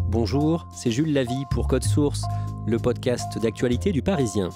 Bonjour, c'est Jules Lavie pour Code Source, le podcast d'actualité du Parisien.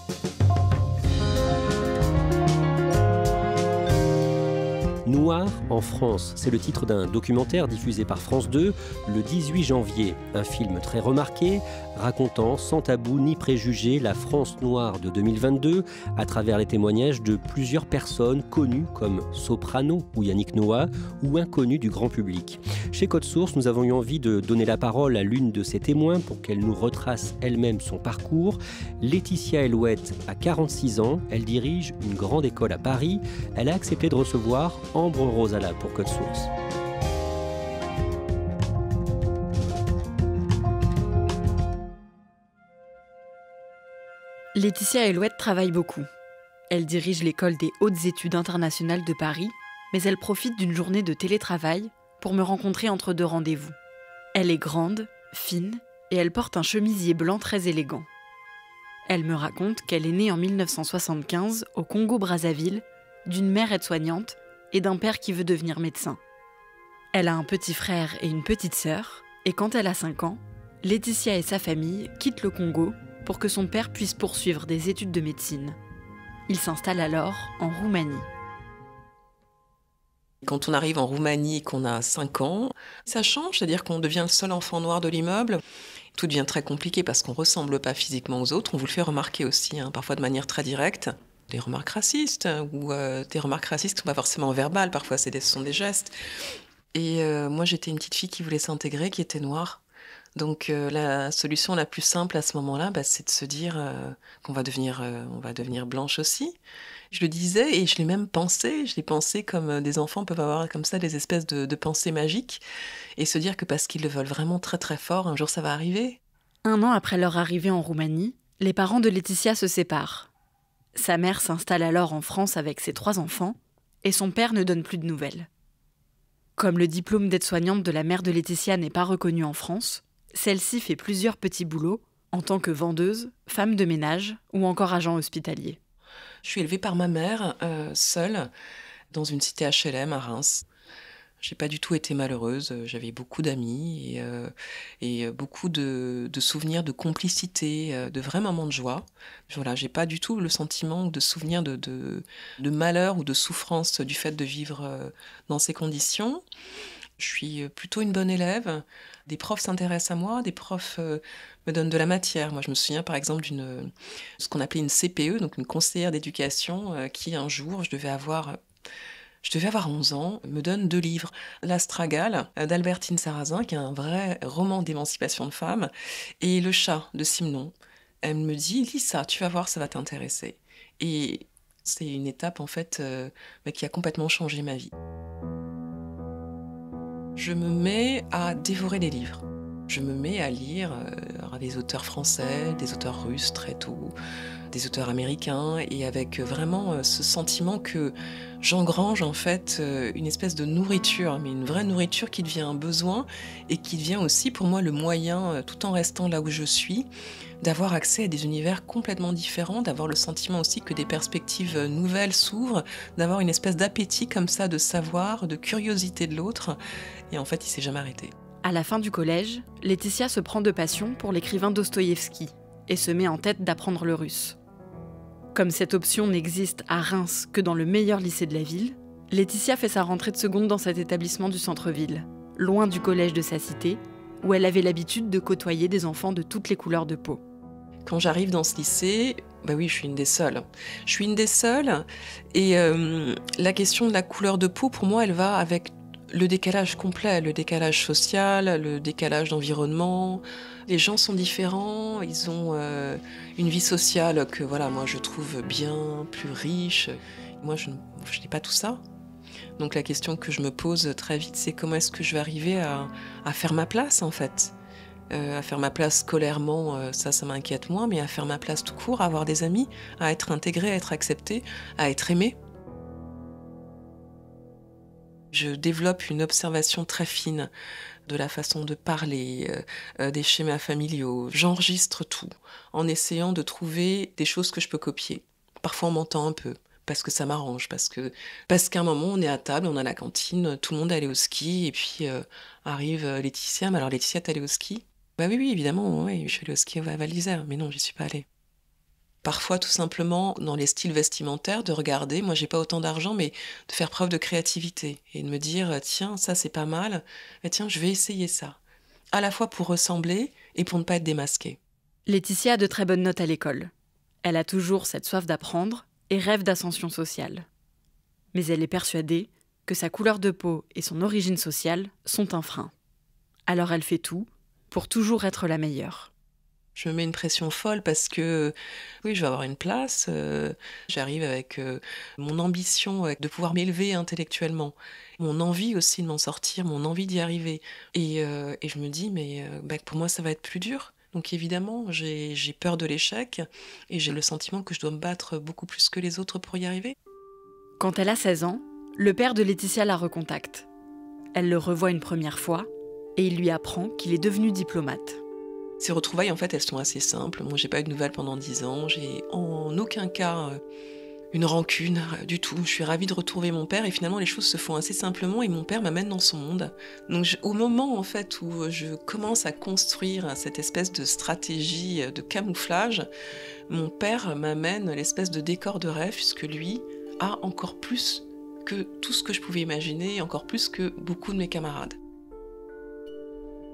Noir en France, c'est le titre d'un documentaire diffusé par France 2 le 18 janvier. Un film très remarqué, racontant sans tabou ni préjugés la France noire de 2022 à travers les témoignages de plusieurs personnes connues comme Soprano ou Yannick Noah ou inconnues du grand public. Chez Code Source, nous avons eu envie de donner la parole à l'une de ces témoins pour qu'elle nous retrace elle-même son parcours. Laetitia Elouette a 46 ans, elle dirige une grande école à Paris. Elle a accepté de recevoir Ambre Rosala pour Code Source. Laetitia Elouette travaille beaucoup. Elle dirige l'école des hautes études internationales de Paris, mais elle profite d'une journée de télétravail pour me rencontrer entre deux rendez-vous. Elle est grande, fine, et elle porte un chemisier blanc très élégant. Elle me raconte qu'elle est née en 1975 au Congo-Brazzaville, d'une mère aide-soignante et d'un père qui veut devenir médecin. Elle a un petit frère et une petite sœur, et quand elle a 5 ans, Laetitia et sa famille quittent le Congo pour que son père puisse poursuivre des études de médecine. Il s'installe alors en Roumanie. Quand on arrive en Roumanie et qu'on a 5 ans, ça change, c'est-à-dire qu'on devient le seul enfant noir de l'immeuble. Tout devient très compliqué parce qu'on ne ressemble pas physiquement aux autres. On vous le fait remarquer aussi, parfois de manière très directe. Des remarques racistes, ou des remarques racistes qui ne sont pas forcément verbales, parfois ce sont des gestes. Et moi j'étais une petite fille qui voulait s'intégrer, qui était noire. Donc la solution la plus simple à ce moment-là, c'est de se dire qu'on va devenir blanche aussi. Je le disais et je l'ai même pensé, comme des enfants peuvent avoir comme ça des espèces de pensées magiques et se dire que parce qu'ils le veulent vraiment très très fort, un jour ça va arriver. 1 an après leur arrivée en Roumanie, les parents de Laetitia se séparent. Sa mère s'installe alors en France avec ses 3 enfants et son père ne donne plus de nouvelles. Comme le diplôme d'aide-soignante de la mère de Laetitia n'est pas reconnu en France, celle-ci fait plusieurs petits boulots en tant que vendeuse, femme de ménage ou encore agent hospitalier. Je suis élevée par ma mère, seule, dans une cité HLM à Reims. J'ai pas du tout été malheureuse, j'avais beaucoup d'amis et beaucoup de souvenirs de complicité, de vrais moments de joie. Voilà, j'ai pas du tout le sentiment de souvenir de malheur ou de souffrance du fait de vivre dans ces conditions. Je suis plutôt une bonne élève. Des profs s'intéressent à moi, des profs me donnent de la matière. Moi, je me souviens par exemple ce qu'on appelait une CPE, donc une conseillère d'éducation, qui un jour, je devais avoir 11 ans, me donne 2 livres. L'Astragale d'Albertine Sarrazin, qui est un vrai roman d'émancipation de femmes, et Le chat de Simenon. Elle me dit, lis ça, tu vas voir, ça va t'intéresser. Et c'est une étape en fait qui a complètement changé ma vie. Je me mets à dévorer des livres. Je me mets à lire des auteurs français, des auteurs russes très tôt, des auteurs américains, et avec vraiment ce sentiment que j'engrange en fait une espèce de nourriture, mais une vraie nourriture qui devient un besoin et qui devient aussi pour moi le moyen, tout en restant là où je suis, d'avoir accès à des univers complètement différents, d'avoir le sentiment aussi que des perspectives nouvelles s'ouvrent, d'avoir une espèce d'appétit comme ça de savoir, de curiosité de l'autre, et en fait il s'est jamais arrêté. À la fin du collège, Laetitia se prend de passion pour l'écrivain Dostoïevski et se met en tête d'apprendre le russe. Comme cette option n'existe à Reims que dans le meilleur lycée de la ville, Laetitia fait sa rentrée de seconde dans cet établissement du centre-ville, loin du collège de sa cité, où elle avait l'habitude de côtoyer des enfants de toutes les couleurs de peau. Quand j'arrive dans ce lycée, oui, je suis une des seules. Je suis une des seules, et la question de la couleur de peau, pour moi, elle va avec le décalage complet, le décalage social, le décalage d'environnement. Les gens sont différents, ils ont une vie sociale que moi je trouve bien plus riche. Moi je n'ai pas tout ça. Donc la question que je me pose très vite, c'est comment est-ce que je vais arriver à faire ma place en fait. À faire ma place scolairement, ça m'inquiète moins, mais à faire ma place tout court, à avoir des amis, à être intégrée, à être acceptée, à être aimée. Je développe une observation très fine de la façon de parler, des schémas familiaux. J'enregistre tout en essayant de trouver des choses que je peux copier. Parfois on m'entend un peu, parce que ça m'arrange, parce qu'à un moment on est à table, on a la cantine, tout le monde est allé au ski, et puis arrive Laetitia. Mais alors Laetitia, t'es allée au ski ? Bah oui, oui, évidemment, oui, je suis allée au ski à Val d'Isère, mais non, j'y suis pas allée. Parfois, tout simplement, dans les styles vestimentaires, de regarder, moi j'ai pas autant d'argent, mais de faire preuve de créativité et de me dire, tiens, ça c'est pas mal, mais tiens, je vais essayer ça. À la fois pour ressembler et pour ne pas être démasquée. Laetitia a de très bonnes notes à l'école. Elle a toujours cette soif d'apprendre et rêve d'ascension sociale. Mais elle est persuadée que sa couleur de peau et son origine sociale sont un frein. Alors elle fait tout pour toujours être la meilleure. Je me mets une pression folle parce que, oui, je vais avoir une place. J'arrive avec mon ambition de pouvoir m'élever intellectuellement, mon envie aussi de m'en sortir, mon envie d'y arriver. Et je me dis, mais pour moi, ça va être plus dur. Donc évidemment, j'ai peur de l'échec et j'ai le sentiment que je dois me battre beaucoup plus que les autres pour y arriver. Quand elle a 16 ans, le père de Laetitia la recontacte. Elle le revoit une première fois et il lui apprend qu'il est devenu diplomate. Ces retrouvailles, en fait, elles sont assez simples. Moi, j'ai pas eu de nouvelles pendant 10 ans. J'ai en aucun cas une rancune du tout. Je suis ravie de retrouver mon père et finalement, les choses se font assez simplement et mon père m'amène dans son monde. Donc, au moment, en fait, où je commence à construire cette espèce de stratégie de camouflage, mon père m'amène l'espèce de décor de rêve puisque lui a encore plus que tout ce que je pouvais imaginer, encore plus que beaucoup de mes camarades.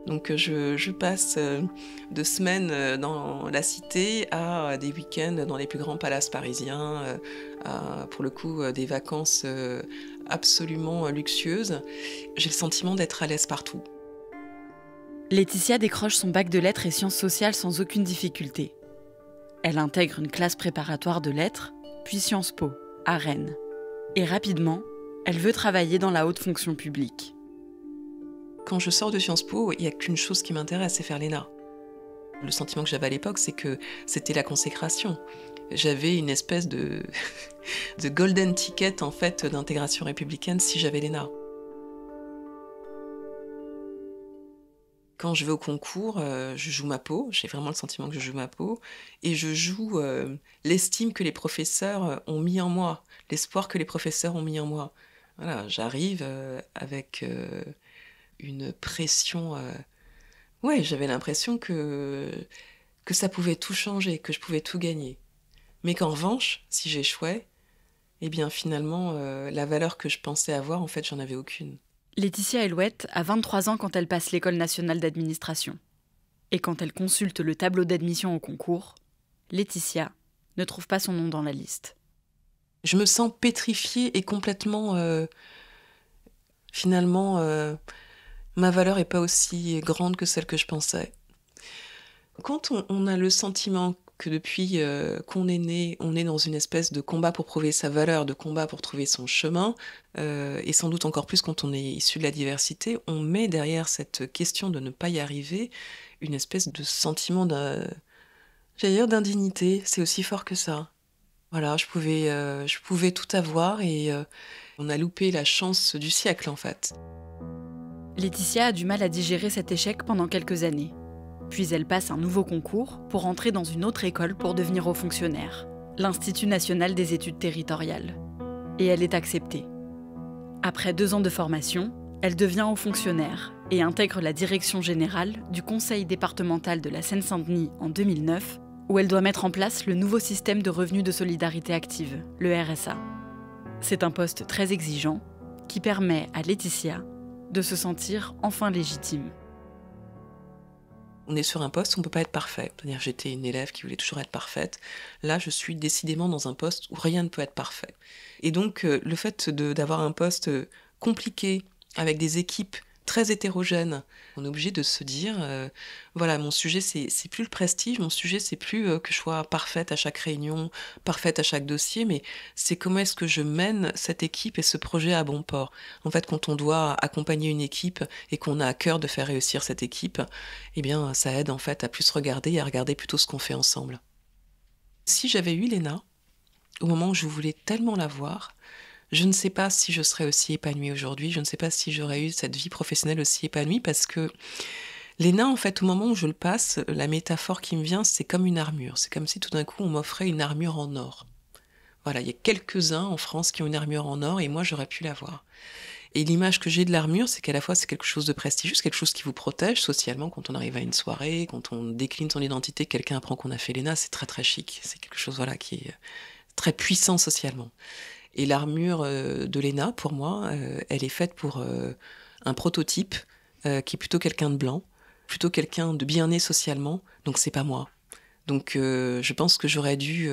Donc je passe de semaines dans la cité à des week-ends dans les plus grands palaces parisiens, à, pour le coup, des vacances absolument luxueuses. J'ai le sentiment d'être à l'aise partout. Laetitia décroche son bac de lettres et sciences sociales sans aucune difficulté. Elle intègre une classe préparatoire de lettres, puis Sciences Po, à Rennes. Et rapidement, elle veut travailler dans la haute fonction publique. Quand je sors de Sciences Po, il n'y a qu'une chose qui m'intéresse, c'est faire l'ENA. Le sentiment que j'avais à l'époque, c'est que c'était la consécration. J'avais une espèce de golden ticket en fait d'intégration républicaine si j'avais l'ENA. Quand je vais au concours, je joue ma peau, j'ai vraiment le sentiment que je joue ma peau, et je joue l'estime que les professeurs ont mis en moi, l'espoir que les professeurs ont mis en moi. Voilà, j'arrive avec une pression. Ouais, j'avais l'impression que ça pouvait tout changer, que je pouvais tout gagner. Mais qu'en revanche, si j'échouais, eh bien finalement, la valeur que je pensais avoir, en fait, j'en avais aucune. Laetitia Elouette a 23 ans quand elle passe l'École nationale d'administration. Et quand elle consulte le tableau d'admission au concours, Laetitia ne trouve pas son nom dans la liste. Je me sens pétrifiée et complètement... finalement, ma valeur n'est pas aussi grande que celle que je pensais. Quand on a le sentiment que depuis qu'on est né, on est dans une espèce de combat pour prouver sa valeur, de combat pour trouver son chemin, et sans doute encore plus quand on est issu de la diversité, on met derrière cette question de ne pas y arriver une espèce de sentiment d'indignité. C'est aussi fort que ça. Voilà, je pouvais tout avoir et on a loupé la chance du siècle en fait. Laetitia a du mal à digérer cet échec pendant quelques années. Puis elle passe un nouveau concours pour entrer dans une autre école pour devenir haut fonctionnaire, l'Institut national des études territoriales. Et elle est acceptée. Après 2 ans de formation, elle devient haut fonctionnaire et intègre la direction générale du Conseil départemental de la Seine-Saint-Denis en 2009, où elle doit mettre en place le nouveau système de revenus de solidarité active, le RSA. C'est un poste très exigeant qui permet à Laetitia de se sentir enfin légitime. On est sur un poste où on ne peut pas être parfait. C'est-à-dire, j'étais une élève qui voulait toujours être parfaite. Là, je suis décidément dans un poste où rien ne peut être parfait. Et donc, le fait d'avoir un poste compliqué, avec des équipes très hétérogènes, on est obligé de se dire, voilà, mon sujet, c'est plus le prestige, mon sujet, c'est plus que je sois parfaite à chaque réunion, parfaite à chaque dossier, mais c'est comment est-ce que je mène cette équipe et ce projet à bon port. En fait, quand on doit accompagner une équipe et qu'on a à cœur de faire réussir cette équipe, eh bien, ça aide en fait à plus regarder et à regarder plutôt ce qu'on fait ensemble. Si j'avais eu l'ENA, au moment où je voulais tellement l'avoir, je ne sais pas si je serais aussi épanouie aujourd'hui, je ne sais pas si j'aurais eu cette vie professionnelle aussi épanouie parce que l'ENA, en fait, au moment où je le passe, la métaphore qui me vient, c'est comme une armure. C'est comme si tout d'un coup, on m'offrait une armure en or. Voilà, il y a quelques-uns en France qui ont une armure en or et moi, j'aurais pu l'avoir. Et l'image que j'ai de l'armure, c'est qu'à la fois c'est quelque chose de prestigieux, c'est quelque chose qui vous protège socialement quand on arrive à une soirée, quand on décline son identité, quelqu'un apprend qu'on a fait l'ENA, c'est très très chic. C'est quelque chose voilà, qui est très puissant socialement. Et l'armure de l'ENA, pour moi, elle est faite pour un prototype qui est plutôt quelqu'un de blanc, plutôt quelqu'un de bien né socialement, donc c'est pas moi. Donc je pense que j'aurais dû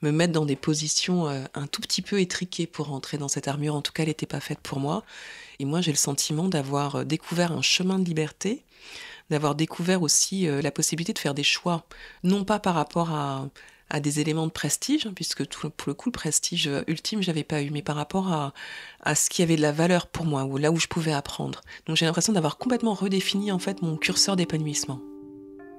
me mettre dans des positions un tout petit peu étriquées pour rentrer dans cette armure. En tout cas, elle n'était pas faite pour moi. Et moi, j'ai le sentiment d'avoir découvert un chemin de liberté, d'avoir découvert aussi la possibilité de faire des choix, non pas par rapport à des éléments de prestige, hein, puisque pour le coup, le prestige ultime, je n'avais pas eu, mais par rapport à ce qui avait de la valeur pour moi, ou là où je pouvais apprendre. Donc j'ai l'impression d'avoir complètement redéfini en fait mon curseur d'épanouissement.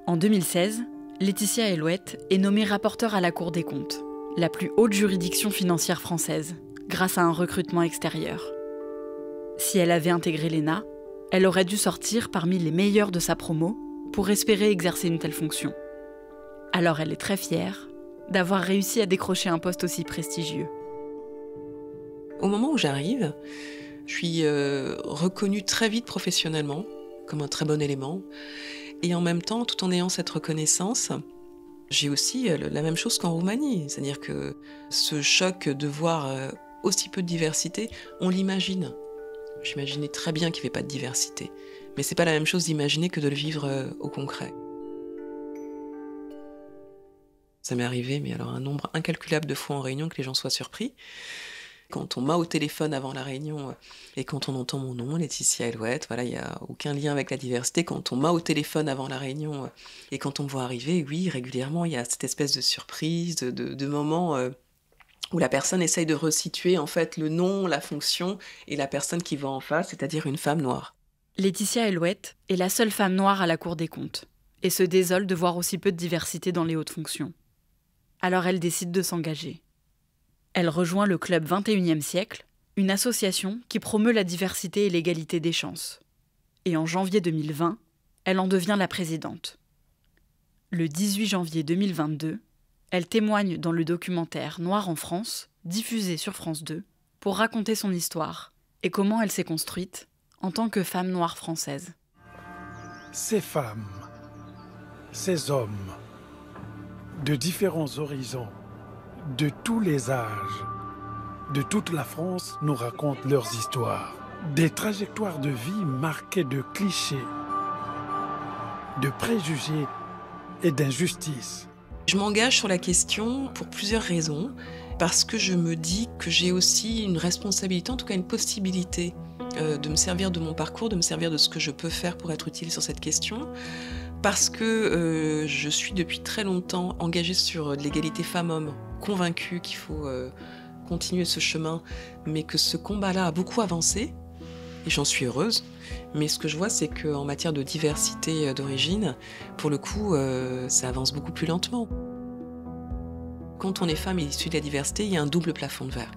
En 2016, Laetitia Elouette est nommée rapporteure à la Cour des comptes, la plus haute juridiction financière française, grâce à un recrutement extérieur. Si elle avait intégré l'ENA, elle aurait dû sortir parmi les meilleurs de sa promo pour espérer exercer une telle fonction. Alors elle est très fière d'avoir réussi à décrocher un poste aussi prestigieux. Au moment où j'arrive, je suis reconnue très vite professionnellement, comme un très bon élément. Et en même temps, tout en ayant cette reconnaissance, j'ai aussi la même chose qu'en Roumanie. C'est-à-dire que ce choc de voir aussi peu de diversité, on l'imagine. J'imaginais très bien qu'il n'y avait pas de diversité. Mais c'est pas la même chose d'imaginer que de le vivre au concret. Ça m'est arrivé, mais alors un nombre incalculable de fois en réunion que les gens soient surpris. Quand on m'a au téléphone avant la réunion et quand on entend mon nom, Laetitia Elouette, voilà, il n'y a aucun lien avec la diversité. Quand on m'a au téléphone avant la réunion et quand on me voit arriver, oui, régulièrement, il y a cette espèce de surprise, de moment où la personne essaye de resituer en fait le nom, la fonction et la personne qui va en face, c'est-à-dire une femme noire. Laetitia Elouette est la seule femme noire à la Cour des comptes et se désole de voir aussi peu de diversité dans les hautes fonctions. Alors elle décide de s'engager. Elle rejoint le Club 21e siècle, une association qui promeut la diversité et l'égalité des chances. Et en janvier 2020, elle en devient la présidente. Le 18 janvier 2022, elle témoigne dans le documentaire Noir en France, diffusé sur France 2, pour raconter son histoire et comment elle s'est construite en tant que femme noire française. Ces femmes, ces hommes, de différents horizons, de tous les âges, de toute la France nous racontent leurs histoires. Des trajectoires de vie marquées de clichés, de préjugés et d'injustices. Je m'engage sur la question pour plusieurs raisons. Parce que je me dis que j'ai aussi une responsabilité, en tout cas une possibilité, de me servir de mon parcours, de me servir de ce que je peux faire pour être utile sur cette question. Parce que je suis depuis très longtemps engagée sur l'égalité femmes-hommes, convaincue qu'il faut continuer ce chemin, mais que ce combat-là a beaucoup avancé, et j'en suis heureuse. Mais ce que je vois, c'est qu'en matière de diversité d'origine, pour le coup, ça avance beaucoup plus lentement. Quand on est femme et issue de la diversité, il y a un double plafond de verre.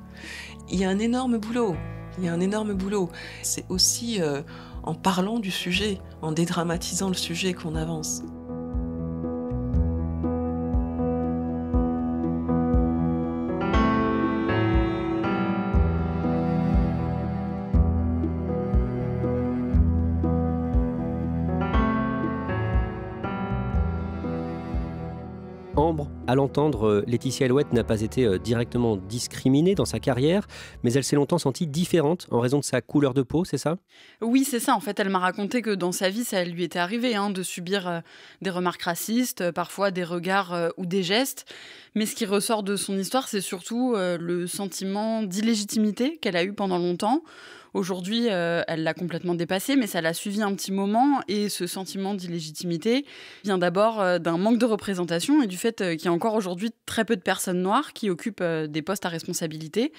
Il y a un énorme boulot. C'est aussi en parlant du sujet, en dédramatisant le sujet qu'on avance. Ambre, à l'entendre, Laetitia Elouette n'a pas été directement discriminée dans sa carrière, mais elle s'est longtemps sentie différente en raison de sa couleur de peau, c'est ça ? Oui, c'est ça. En fait, elle m'a raconté que dans sa vie, ça lui était arrivé de subir des remarques racistes, parfois des regards ou des gestes. Mais ce qui ressort de son histoire, c'est surtout le sentiment d'illégitimité qu'elle a eu pendant longtemps. Aujourd'hui, elle l'a complètement dépassé, mais ça l'a suivi un petit moment. Et ce sentiment d'illégitimité vient d'abord d'un manque de représentation et du fait qu'il y a encore aujourd'hui très peu de personnes noires qui occupent des postes à responsabilité.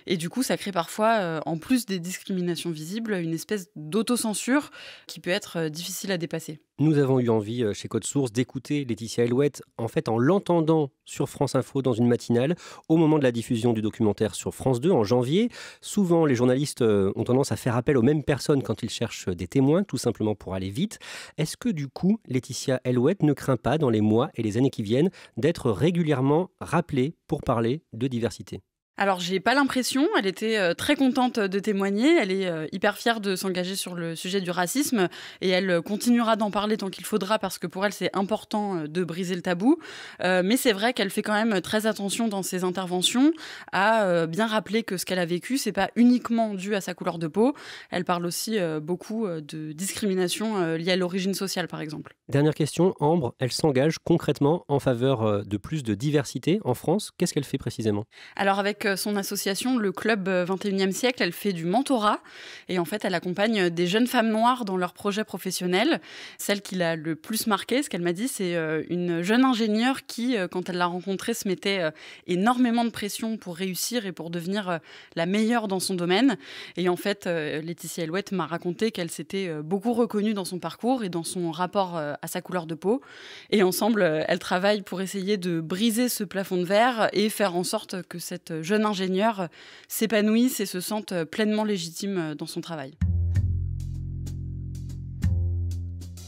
Et du coup, ça crée parfois, en plus des discriminations visibles, une espèce d'autocensure qui peut être difficile à dépasser. Nous avons eu envie, chez Code Source, d'écouter Laetitia Elouette, en l'entendant sur France Info dans une matinale, au moment de la diffusion du documentaire sur France 2 en janvier. Souvent, les journalistes ont tendance à faire appel aux mêmes personnes quand ils cherchent des témoins, tout simplement pour aller vite. Est-ce que du coup, Laetitia Elouette ne craint pas, dans les mois et les années qui viennent, d'être régulièrement rappelée pour parler de diversité ? Alors, j'ai pas l'impression. Elle était très contente de témoigner. Elle est hyper fière de s'engager sur le sujet du racisme et elle continuera d'en parler tant qu'il faudra parce que pour elle, c'est important de briser le tabou. Mais c'est vrai qu'elle fait quand même très attention dans ses interventions à bien rappeler que ce qu'elle a vécu, c'est pas uniquement dû à sa couleur de peau. Elle parle aussi beaucoup de discrimination liée à l'origine sociale, par exemple. Dernière question, Ambre, elle s'engage concrètement en faveur de plus de diversité en France. Qu'est-ce qu'elle fait précisément ? Alors avec son association, le Club 21e siècle, elle fait du mentorat et en fait, elle accompagne des jeunes femmes noires dans leurs projets professionnels. Celle qui l'a le plus marquée, ce qu'elle m'a dit, c'est une jeune ingénieure qui, quand elle l'a rencontrée, se mettait énormément de pression pour réussir et pour devenir la meilleure dans son domaine. Et en fait, Laetitia Elouette m'a raconté qu'elle s'était beaucoup reconnue dans son parcours et dans son rapport à sa couleur de peau. Et ensemble, elles travaillent pour essayer de briser ce plafond de verre et faire en sorte que cette jeune ingénieure s'épanouisse et se sente pleinement légitime dans son travail.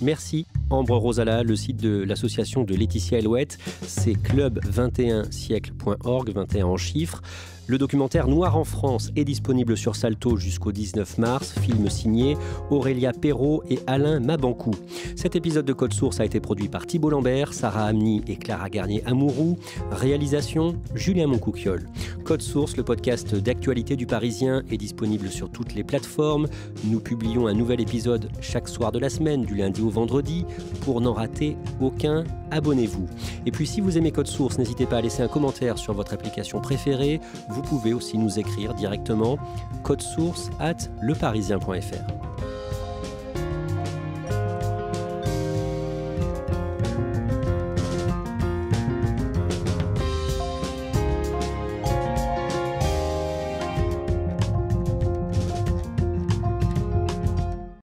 Merci Ambre Rosala. Le site de l'association de Laetitia Elouette, c'est club21siècle.org, 21 en chiffres. Le documentaire Noir en France est disponible sur Salto jusqu'au 19 mars, film signé Aurélia Perrault et Alain Mabankou. Cet épisode de Code Source a été produit par Thibault Lambert, Sarah Amni et Clara Garnier-Amouroux. Réalisation, Julien Moncouquiol. Code Source, le podcast d'actualité du Parisien, est disponible sur toutes les plateformes. Nous publions un nouvel épisode chaque soir de la semaine, du lundi au vendredi. Pour n'en rater aucun, abonnez-vous. Et puis si vous aimez Code Source, n'hésitez pas à laisser un commentaire sur votre application préférée. Vous pouvez aussi nous écrire directement codesource@leparisien.fr.